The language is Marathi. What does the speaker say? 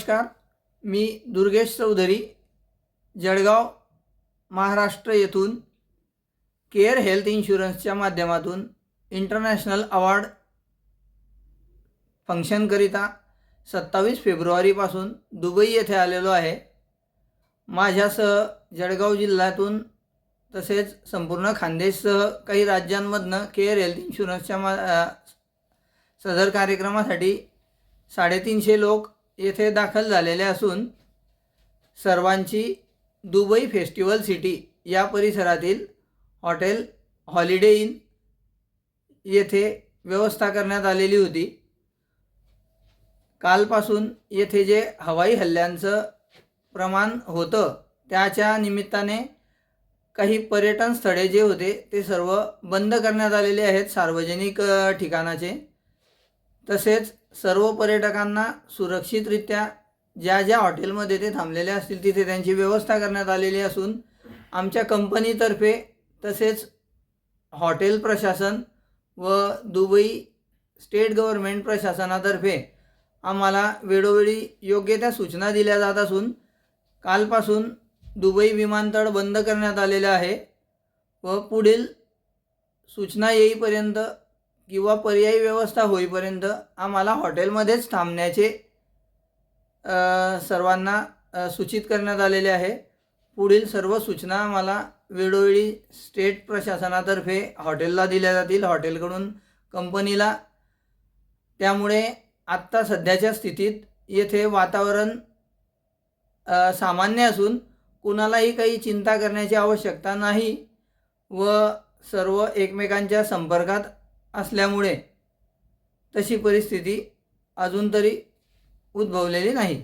नमस्कार, मी दुर्गेश चौधरी जळगाव महाराष्ट्र येथून केअर हेल्थ इन्शुरन्सच्या माध्यमातून इंटरनॅशनल अवॉर्ड फंक्शनकरिता 27 फेब्रुवारीपासून दुबई येथे आलेलो आहे। माझ्यासह जळगाव जिल्ह्यातून तसेच संपूर्ण खानदेशसह काही राज्यांमधनं केअर हेल्थ इन्शुरन्सच्या सदर कार्यक्रमासाठी 350 लोक येथे दाखल झालेले असून सर्वांची दुबई फेस्टिवल सिटी या परिसरातील हॉटेल हॉलिडे इन येथे व्यवस्था करण्यात आलेली होती। कालपासून येथे जे हवाई हल्ल्यांचं प्रमाण होतं त्याच्या निमित्ताने काही पर्यटन स्थळे जे होते ते सर्व बंद करण्यात आलेले आहेत सार्वजनिक ठिकाणाचे। तसेच सर्व पर्यटकांना सुरक्षितरित्या ज्या ज्या हॉटेलमध्ये ते थांबलेले असतील तिथे त्यांची व्यवस्था करण्यात आलेली असून आमच्या कंपनीतर्फे तसेच हॉटेल प्रशासन व दुबई स्टेट गव्हर्नमेंट प्रशासनातर्फे आम्हाला वेळोवेळी योग्य त्या सूचना दिल्या जात असून कालपासून दुबई विमानतळ बंद करण्यात आलेले आहे व पुढील सूचना येईपर्यंत किंवा पर्यायी व्यवस्था होईपर्यंत आम्हाला हॉटेलमध्येच थांबण्याचे सर्वांना सूचित करण्यात आलेले आहे। पुढील सर्व सूचना आम्हाला वेळोवेळी स्टेट प्रशासनातर्फे हॉटेलला दिल्या जातील, हॉटेलकडून कंपनीला। त्यामुळे आत्ता सध्याच्या स्थितीत येथे वातावरण सामान्य असून कुणालाही काही चिंता करण्याची आवश्यकता नाही व सर्व एकमेकांच्या संपर्कात असल्यामुळे तशी परिस्थिती अजून तरी उद्भवलेली नाही।